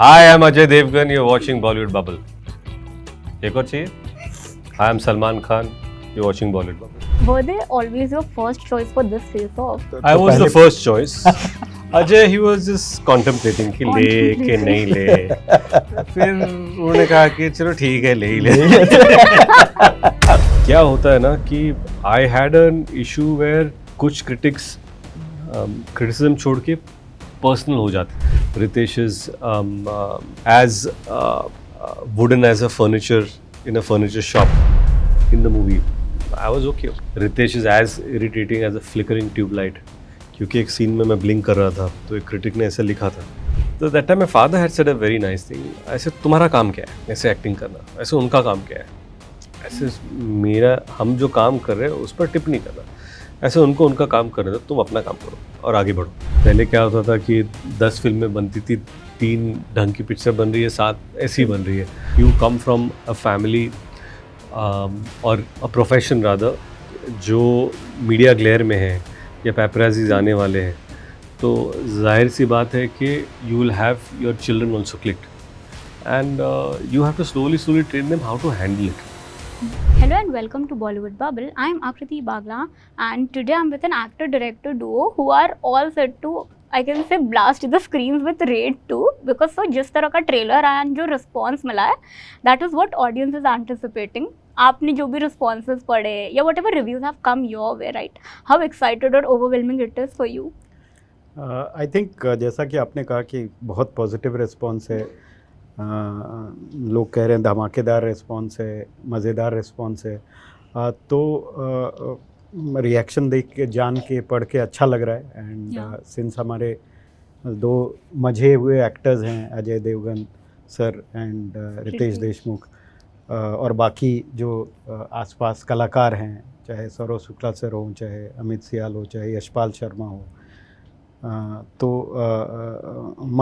Hi, I'm Ajay Devgan. You're watching Bollywood Bubble. एक और चाहिए? Hi, I'm Salman Khan. You're watching Bollywood Bubble. Were they always your first choice for this face-off? I was the first choice. Ajay, he was just contemplating कि ले के नहीं ले. फिर उन्होंने कहा कि चलो ठीक है ले ही ले. क्या होता है ना कि I had an issue where कुछ critics criticism छोड़ के personal हो जाते. Ritesh is as wooden as a furniture in a furniture shop in the movie. I was okay. Ritesh is as irritating as a flickering tube light. क्योंकि एक scene में मैं blink कर रहा था तो एक क्रिटिक ने ऐसे लिखा था. तो that time my father had said a very nice thing. ऐसे तुम्हारा काम क्या है ऐसे एक्टिंग करना, ऐसे उनका काम क्या है, ऐसे मेरा हम जो काम कर रहे हैं उस पर टिप नहीं करना, ऐसे उनको उनका काम करना, तुम अपना काम करो और आगे बढ़ो. पहले क्या होता था कि 10 फिल्में बनती थी, 3 ढंग की पिक्चर बन रही है, 7 ऐसी बन रही है. You come from a family और अ प्रोफेशन रादर जो मीडिया ग्लेयर में है या पैपराजीज आने वाले हैं, तो जाहिर सी बात है कि you will have your children also clicked and you have to slowly train them how to handle it. Hello and welcome to Bollywood Bubble. I am Akriti Bagla and today I am with an actor-director duo who are all set to, I can say, blast the screens with Raid 2 because so जिस तरह का trailer आया and जो response मिला है, that is what audience is anticipating. आपने जो भी रिस्पॉन्सेज पढ़े या whatever reviews have come your way, right? How excited or overwhelming it is for you? I think जैसा कि आपने कहा कि बहुत पॉजिटिव रिस्पॉन्स है. लोग कह रहे हैं धमाकेदार रिस्पॉन्स है, मज़ेदार रिस्पॉन्स है. तो रिएक्शन देख के, जान के, पढ़ के अच्छा लग रहा है. एंड सिंस हमारे 2 मजे हुए एक्टर्स हैं, अजय देवगन सर एंड रितेश देशमुख, और बाकी जो आसपास कलाकार हैं, चाहे सौरव शुक्ला सर हो, चाहे अमित सियाल हो, चाहे यशपाल शर्मा हो, तो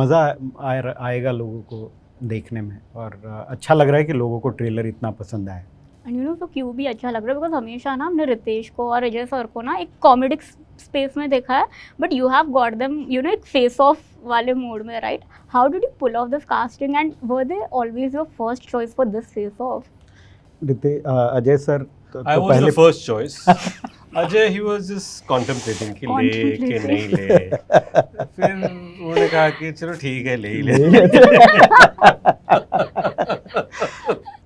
मज़ा आएगा लोगों को देखने में. और अच्छा लग रहा है कि लोगों को ट्रेलर इतना पसंद आया. एंड यू नो तो क्यों भी अच्छा लग रहा है बिकॉज हमेशा ना हमने रितेश को और अजय सर को ना एक कॉमेडिक स्पेस में देखा है, but you have got them you know एक फेस ऑफ वाले मोड में, right? How did you pull off this casting and were they always your first choice for this face off? Ajay sir I was पहले the first choice. Ajay, he was just contemplating कि ले के नहीं ले. फिर उन्होंने कहा कि चलो ठीक है ले ही ले.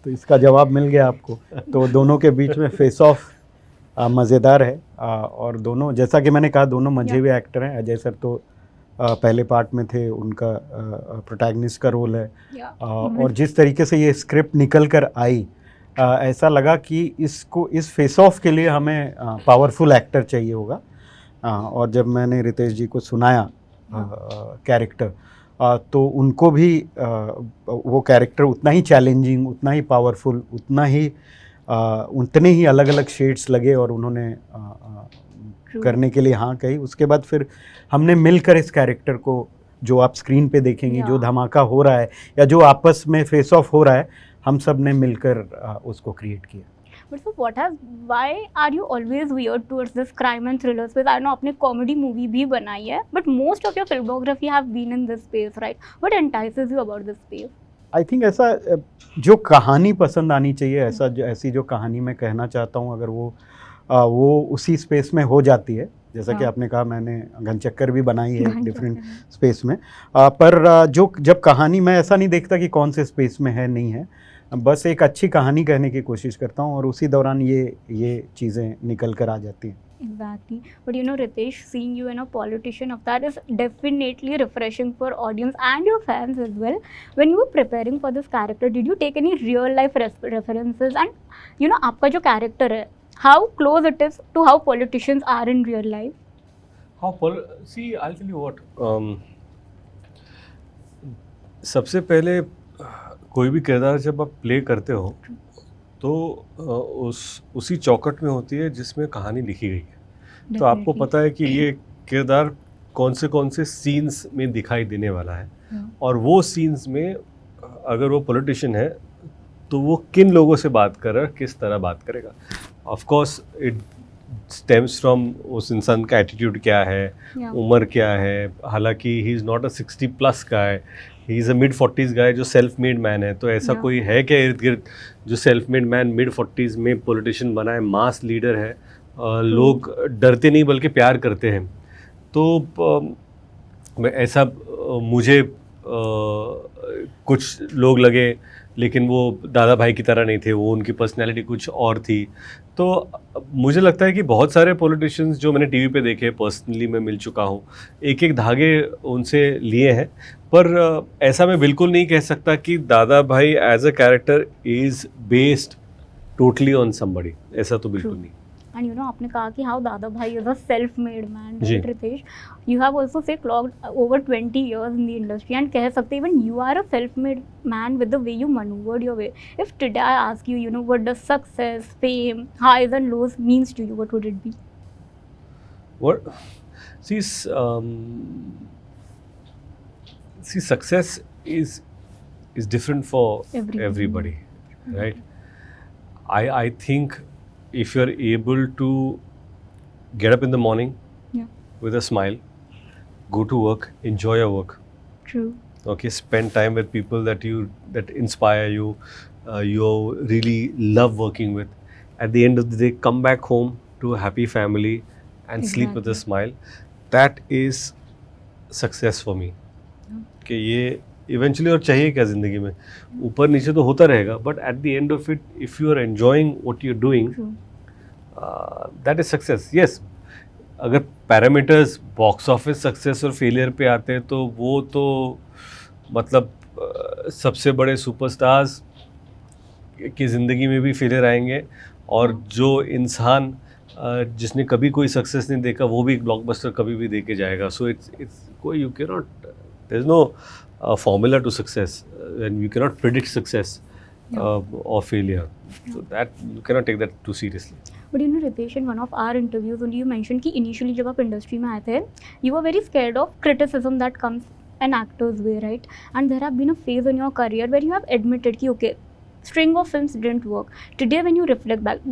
तो इसका जवाब मिल गया आपको. तो दोनों के बीच में फेस ऑफ मज़ेदार है. और दोनों, जैसा कि मैंने कहा, दोनों मजे हुए एक्टर हैं. अजय सर तो पहले पार्ट में थे, उनका प्रोटैगनिस्ट का रोल है. और जिस तरीके से ये स्क्रिप्ट निकल कर आई, ऐसा लगा कि इस फेस ऑफ के लिए हमें पावरफुल एक्टर चाहिए होगा. और जब मैंने रितेश जी को सुनाया कैरेक्टर, तो उनको भी वो कैरेक्टर उतना ही चैलेंजिंग, उतना ही पावरफुल, उतने ही अलग अलग शेड्स लगे और उन्होंने करने के लिए हाँ कही. उसके बाद फिर हमने मिलकर इस कैरेक्टर को, जो आप स्क्रीन पे देखेंगे, जो धमाका हो रहा है या जो आपस में फेस ऑफ हो रहा है, हम सब ने मिलकर उसको क्रिएट किया. But so why are you always weird towards this crime and thriller space? I know आपने कॉमेडी मूवी भी बनाई है, but most of your filmography have been in this space, right? What entices you about this space? I think ऐसा जो कहानी पसंद आनी चाहिए, ऐसी जो कहानी मैं कहना चाहता हूँ, अगर वो उसी स्पेस में हो जाती है. जैसा कि आपने कहा, मैंने घनचक्कर भी बनाई है डिफरेंट स्पेस में. पर जब कहानी, मैं ऐसा नहीं देखता कि कौन से स्पेस में है नहीं है, बस एक अच्छी कहानी कहने की कोशिश करता हूँ और उसी दौरान ये चीज़ें निकल कर आ जाती हैं. Exactly. But you know, Ritesh, seeing you in a politician avatar is definitely refreshing for audience and your fans as well. When you were preparing for this character, did you take any real life references? And you know, आपका जो character है, how close it is to how politicians are in real life? See, I'll tell you what. सबसे पहले कोई भी किरदार जब आप प्ले करते हो तो उसी चौकट में होती है जिसमें कहानी लिखी गई है. तो आपको पता है कि ये किरदार कौन से सीन्स में दिखाई देने वाला है, और वो सीन्स में अगर वो पॉलिटिशियन है तो वो किन लोगों से बात कर रहा है, किस तरह बात करेगा. Of course it stems from उस इंसान का एटीट्यूड क्या है, उम्र क्या है. हालांकि he is not a 60+ guy, he is a mid 40s गाय जो सेल्फ मेड मैन है, तो ऐसा Yeah. कोई है क्या इर्द गिर्द जो self made man mid 40s में पॉलिटिशियन बना है, मास लीडर है, लोग डरते नहीं बल्कि प्यार करते हैं। तो ऐसा मुझे कुछ लोग लगे, लेकिन वो दादा भाई की तरह नहीं थे, वो उनकी पर्सनैलिटी कुछ और थी। तो मुझे लगता है कि बहुत सारे पॉलिटिशियंस जो मैंने टीवी पे देखे, पर्सनली मैं मिल चुका हूँ, एक एक धागे उनसे लिए हैं, पर ऐसा मैं बिल्कुल नहीं कह सकता कि Dada Bhai as a character is based totally on somebody, ऐसा तो बिल्कुल नहीं। And you know, आपने कहा कि how दादा भाई is a self-made man, ji. right, Ritesh? You have also say clocked over 20 years in the industry and कह सकते even you are a self-made man with the way you maneuvered your way. If today I ask you, you know, what does success, fame, highs and lows means to you, what would it be? What? See, success is different for everybody, right? I think if you're able to get up in the morning Yeah, with a smile, go to work, enjoy your work, true. okay, spend time with people that inspire you, you really love working with. At the end of the day, come back home to a happy family and sleep with a smile. That is success for me. कि ये eventually और चाहिए क्या ज़िंदगी में, ऊपर नीचे तो होता रहेगा, but at the end of it if you are enjoying what you are doing, True. That is success. Yes, अगर पैरामीटर्स बॉक्स ऑफिस सक्सेस और फेलियर पे आते हैं तो वो तो मतलब सबसे बड़े सुपरस्टार्स की ज़िंदगी में भी फेलियर आएंगे, और जो इंसान जिसने कभी कोई सक्सेस नहीं देखा वो भी ब्लॉकबस्टर कभी भी देके जाएगा। सो इट्स कोई, you can not, there is no formula to success, and you cannot predict success or failure. So that you cannot take that too seriously. But you know, Ritesh, in one of our interviews only you mentioned कि initially जब आप industry में आए थे, you were very scared of criticism that comes an actor's way, right? And there have been a phase in your career where you have admitted कि okay, string of films didn't work. Today when you reflect back,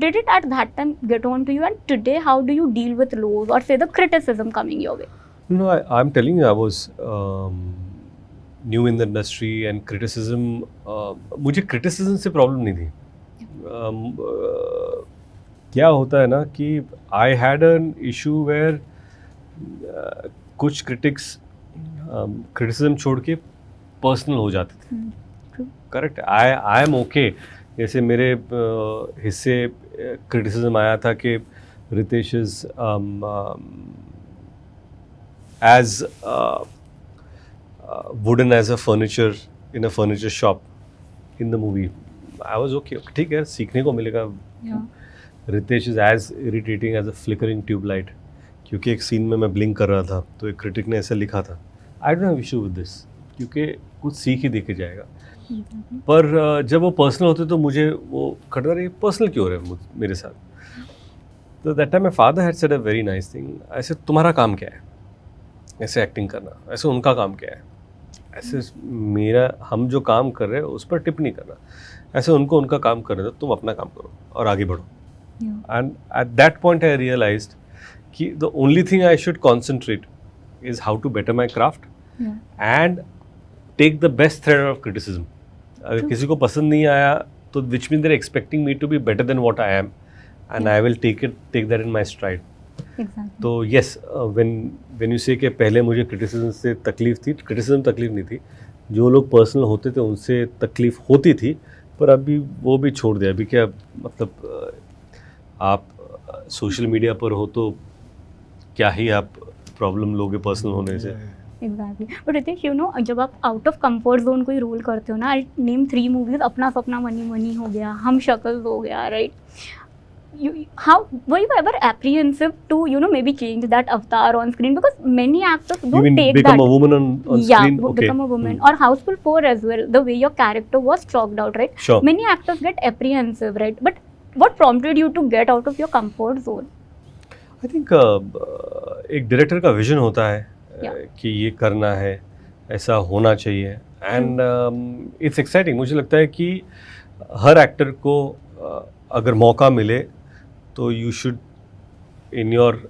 did it at that time get on to you? And today how do you deal with lows or say the criticism coming your way? No, I'm telling you, I was new in the industry, and criticism, मुझे criticism से problem नहीं थी। क्या होता है ना कि I had an issue where कुछ critics criticism छोड़ के personal हो जाते थे। True. Correct, I am okay. जैसे मेरे हिस्से क्रिटिसिज्म आया था कि Ritesh is as wooden as a furniture in a furniture shop in the movie. I was okay, ठीक है, सीखने को मिलेगा। Yeah. Ritesh is as irritating as a flickering tubelight, क्योंकि एक सीन में मैं ब्लिंक कर रहा था तो एक क्रिटिक ने ऐसा लिखा था। I don't have issue with this, क्योंकि कुछ सीख ही देके जाएगा। Exactly. पर जब वो पर्सनल होते तो मुझे वो खटता रही, पर्सनल क्यों हो रहा है मेरे साथ। तो that time my father had said a very nice thing, ऐसे तुम्हारा काम क्या है, ऐसे एक्टिंग करना, ऐसे उनका काम क्या है, ऐसे मेरा हम जो काम कर रहे हैं उस पर टिप नहीं करना, ऐसे उनको उनका काम करने दो, तुम अपना काम करो और आगे बढ़ो। Yeah. And at that point I realised कि the only thing I should concentrate is how to better my craft Yeah. And take the best thread of criticism. अगर किसी को पसंद नहीं आया तो which mean they're expecting me to be better than what I am, and I will take that in my stride. Exactly. तो yes, when you say कि पहले मुझे क्रिटिसिज्म से तकलीफ थी, क्रिटिसिज्म तकलीफ नहीं थी, जो लोग पर्सनल होते थे उनसे तकलीफ होती थी, पर अभी वो भी छोड़ दिया। अभी क्या मतलब, आप सोशल मीडिया पर हो तो क्या ही आप प्रॉब्लम लोगे पर्सनल होने से। Exactly. But Ritesh, you know, जब आप आउट ऑफ कंफर्ट जोन कोई रोल करते हो ना, आई नेम 3 मूवीज, अपना सपना, मनी मनी हो गया, हम शक्ल हो गया, right? How were you ever apprehensive to, you know, maybe change that avatar on screen, because many actors You don't mean take become that. a woman on Yeah, screen? Okay. become a woman. Or Houseful 4 as well, the way your character was chalked out, right? Sure. Many actors get apprehensive, right? But what prompted you to get out of your comfort zone? I think एक director का vision होता है कि ये करना है, ऐसा होना चाहिए, एंड इट्स एक्साइटिंग। मुझे लगता है कि हर एक्टर को अगर मौका मिले तो you should, in your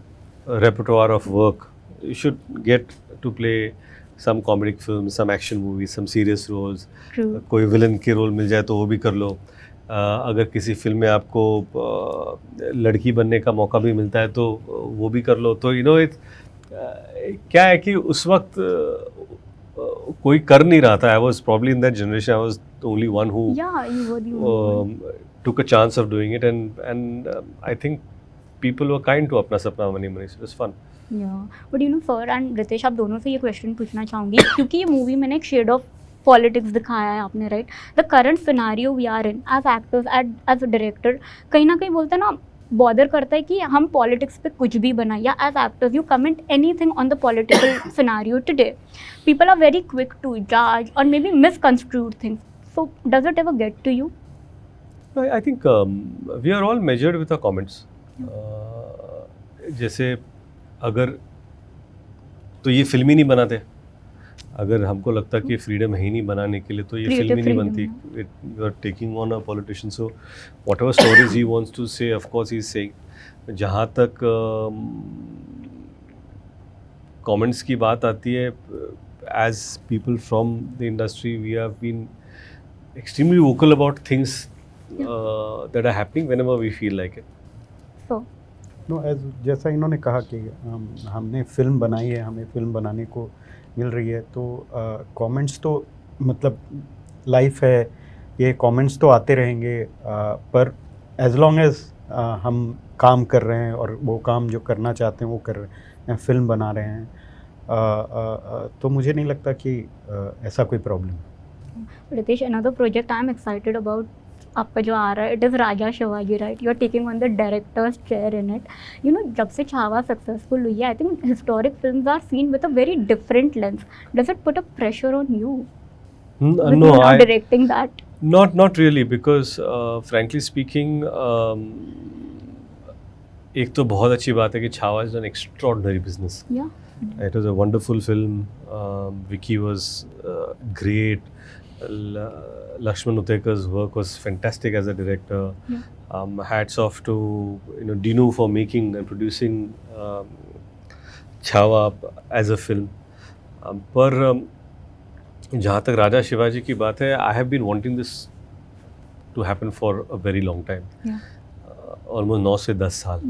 repertoire of work, you should get to play some comedic films, some action movies, some serious roles. True. कोई विलन के रोल मिल जाए तो वो भी कर लो. अगर किसी फिल्म में आपको लड़की बनने का मौका भी मिलता है तो वो भी कर लो. तो यू नो क्या है कि उस वक्त कोई कर नहीं रहा था. I was probably in that generation. I was the only one who Yeah, you were the only one. took a chance of doing it, and I think people were kind to Apna Sapna money money. So it was fun. But you know sir and Ritesh, आप दोनों से ये question पूछना चाहूँगी क्योंकि ये movie मैंने एक शेड ऑफ पॉलिटिक्स दिखाया है आपने, right. The current scenario we are in as actors, as a director, कहीं ना कहीं बोलते हैं ना, बॉदर करता है कि हम पॉलिटिक्स पे कुछ भी बनाए, या as actors you comment anything on the political scenario today, people are very quick to जज और may be misconstrued things. So does it ever get to you? I think we are all measured with our comments. जैसे अगर तो ये film ही नहीं बनाते. अगर हमको लगता कि फ्रीडम है ही नहीं बनाने के लिए तो ये फिल्म ही नहीं बनती. You are taking on a politician. So whatever stories he wants to say, of course he is saying. जहाँ तक कमेंट्स की बात आती है, as people from the industry we have been extremely vocal about things that are happening whenever we feel like it. So no जैसा इन्होंने कहा कि हमने फिल्म बनाई है, हमें फिल्म बनाने को मिल रही है, तो कमेंट्स तो मतलब लाइफ है, ये कमेंट्स तो आते रहेंगे. पर एज लॉन्ग एज हम काम कर रहे हैं और वो काम जो करना चाहते हैं वो कर रहे हैं, फिल्म बना रहे हैं, तो मुझे नहीं लगता कि ऐसा कोई प्रॉब्लम है. Ritesh, another project I am excited about आपका जो आ रहा है, it is Raja Shivaji, right. You are taking on the director's chair in it. You know, जब से छावा सक्सेसफुल हुई है, I think historic films are seen with a very different lens. Does it put a pressure on you No, I directing that? not really, because frankly speaking, एक तो बहुत अच्छी बात है कि Chhaava is an extraordinary business. Yeah It was a wonderful film. Vicky was great. Lakshman Utekar's work was fantastic as a director. Yeah. Hats off to Dinu for making and producing Chhawa as a film. पर जहाँ तक राजा शिवाजी की बात है, I have been wanting this to happen for a very long time. Almost 9 से 10 साल.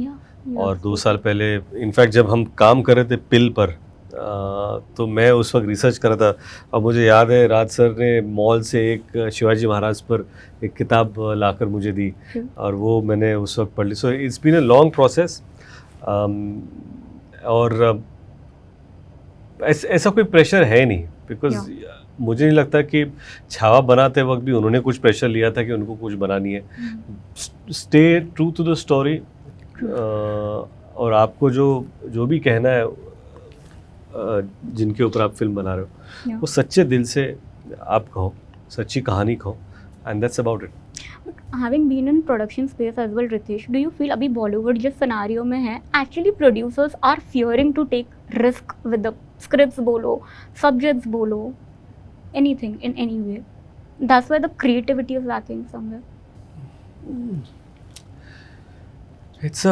और 2 साल पहले इनफैक्ट जब हम काम कर रहे थे पिल पर, तो मैं उस वक्त रिसर्च कर रहा था. और मुझे याद है राज सर ने मॉल से एक शिवाजी महाराज पर एक किताब लाकर मुझे दी, और वो मैंने उस वक्त पढ़ ली. So it's been a long process. और ऐसा कोई प्रेशर है नहीं, बिकॉज मुझे नहीं लगता कि छावा बनाते वक्त भी उन्होंने कुछ प्रेशर लिया था कि उनको कुछ बनानी है. Stay true to the story. और आपको जो भी कहना है जिनके ऊपर आप फिल्म बना रहे हो, वो सच्चे दिल से आप कहो, सच्ची कहानी कहो, and that's about it. Having been in production space as well, Ritesh, do you feel अभी बॉलीवुड जिस सिनारियो में है, actually producers are fearing to take risk with the scripts बोलो, सब्जेक्ट्स बोलो, anything in any way? That's why the creativity is lacking somewhere. It's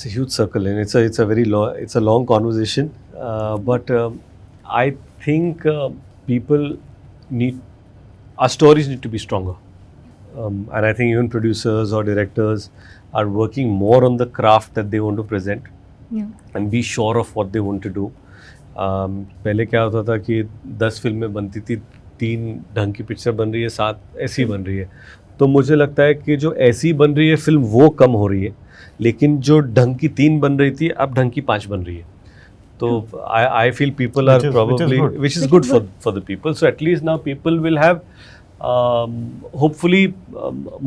a huge circle, and it's a very long conversation. But I think people our stories need to be stronger, and I think even producers or directors are working more on the craft that they want to present, and be sure of what they want to do. पहले क्या होता था कि 10 फिल्में बनती थी, 3 ढंग की पिक्चर बन रही है, 7 ऐसी बन रही है. तो मुझे लगता है कि जो ऐसी बन रही है फिल्म वो कम हो रही है, लेकिन जो ढंग की 3 बन रही थी अब ढंग की 5 बन रही है. तो I feel people are probably, which is good for the people. So at least now people will have hopefully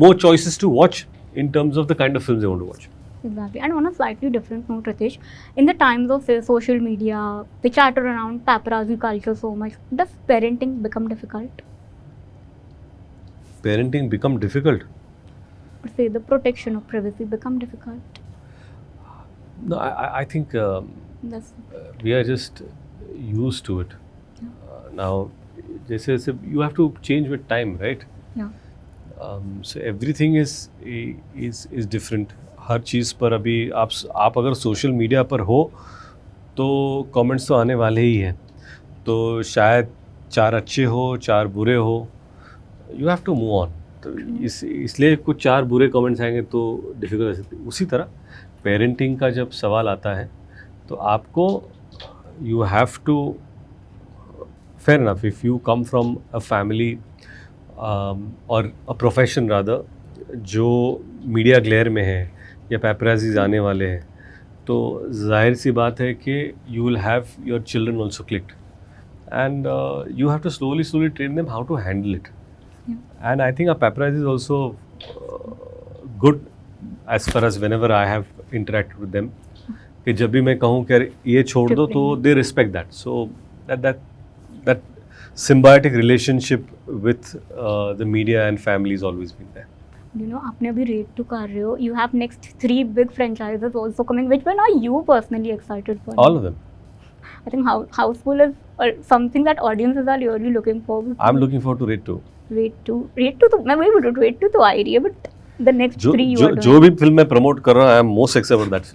more choices to watch in terms of the kind of films they want to watch. Exactly. And on a slightly different note, Ritesh, in the times of say, social media, the chatter around paparazzi culture so much, does parenting become difficult? Parenting become difficult? Or say the protection of privacy become difficult? No, I think we are just used to it. Now, जैसे you have to change with time, right? Yeah. So everything is different. हर चीज़ पर अभी आप अगर social media पर हो तो comments तो आने वाले ही हैं. तो शायद 4 अच्छे हो 4 बुरे हो, you have to move on. तो इसलिए कुछ 4 बुरे कमेंट्स आएंगे तो डिफ़िकल्ट हो सकती है। उसी तरह पेरेंटिंग का जब सवाल आता है तो आपको you have to, fair enough, if you come from a family और अ प्रोफेशन रादर जो मीडिया ग्लेयर में है या पेपराजीज आने वाले हैं, तो जाहिर सी बात है कि you will have your children also clicked and you have to slowly train them how to handle it. And I think our paparazzi is also good as far as whenever I have interacted with them. कि जब भी मैं कहूँ कि यार ये छोड़ दो तो they respect that. So that symbiotic relationship with the media and family has always been there. You know, आपने अभी रेड 2 कर रहे हो, you have next 3 big franchises also coming. Which one are you personally excited for? All of them. I think Houseful is something that audiences are really looking forward to. I'm looking forward to Raid 2. Raid 2 तो मैं वही बोल रही हूँ, Raid 2 तो आ ही रही है, but the next 3 you are doing. जो भी फिल्म मैं प्रमोट कर रहा हूँ, I am most excited for that.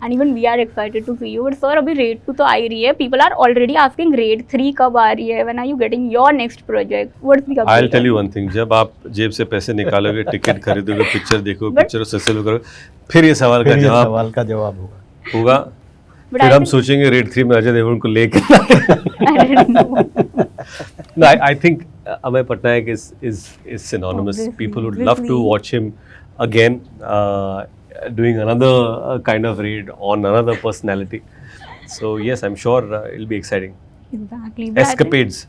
And even we are excited to see you. But sir, अभी Raid 2 तो आ ही रही है. People are already asking Raid 3 कब आ रही है? When are you getting your next project? What's the update? I'll tell you one thing. जब आप जेब से पैसे निकालोगे, टिकट खरीदोगे, पिक्चर देखोगे, पिक्चर सक्सेसफुल करोगे, फिर ये सवाल का जवाब होगा। But फिर I हम think- सोचेंगे रेड 3 में अजय देवगन को लेकर। I don't know. No, I think Amay Patnaik is synonymous. Obviously, People would love to obviously. watch him again, doing another kind of raid on another personality. So yes, I'm sure it'll be exciting. Exactly. But I think Escapades.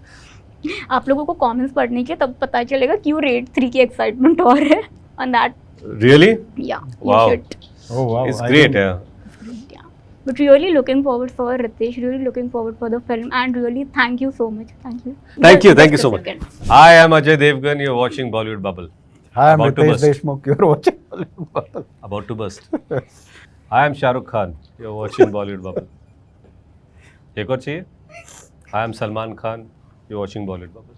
आप लोगों को comments पढ़ने के तब पता चलेगा क्यों Raid 3 की एक्साइटमेंट और है. On that, Really? yeah, you Wow. should. Oh wow. It's I great. didn't- Yeah. Yeah. But really looking forward for Ritesh, really looking forward for the film, and really thank you so much. Thank you. Thank you Just so a much. second. I am Ajay Devgan. You're watching Bollywood Bubble. Hi, I'm About to Ritesh burst. Deshmukh. You're watching Bollywood Bubble. About to burst. I am Shah Rukh Khan. You're watching Bollywood Bubble. एक और चाहिए? I am Salman Khan. You're watching Bollywood Bubble.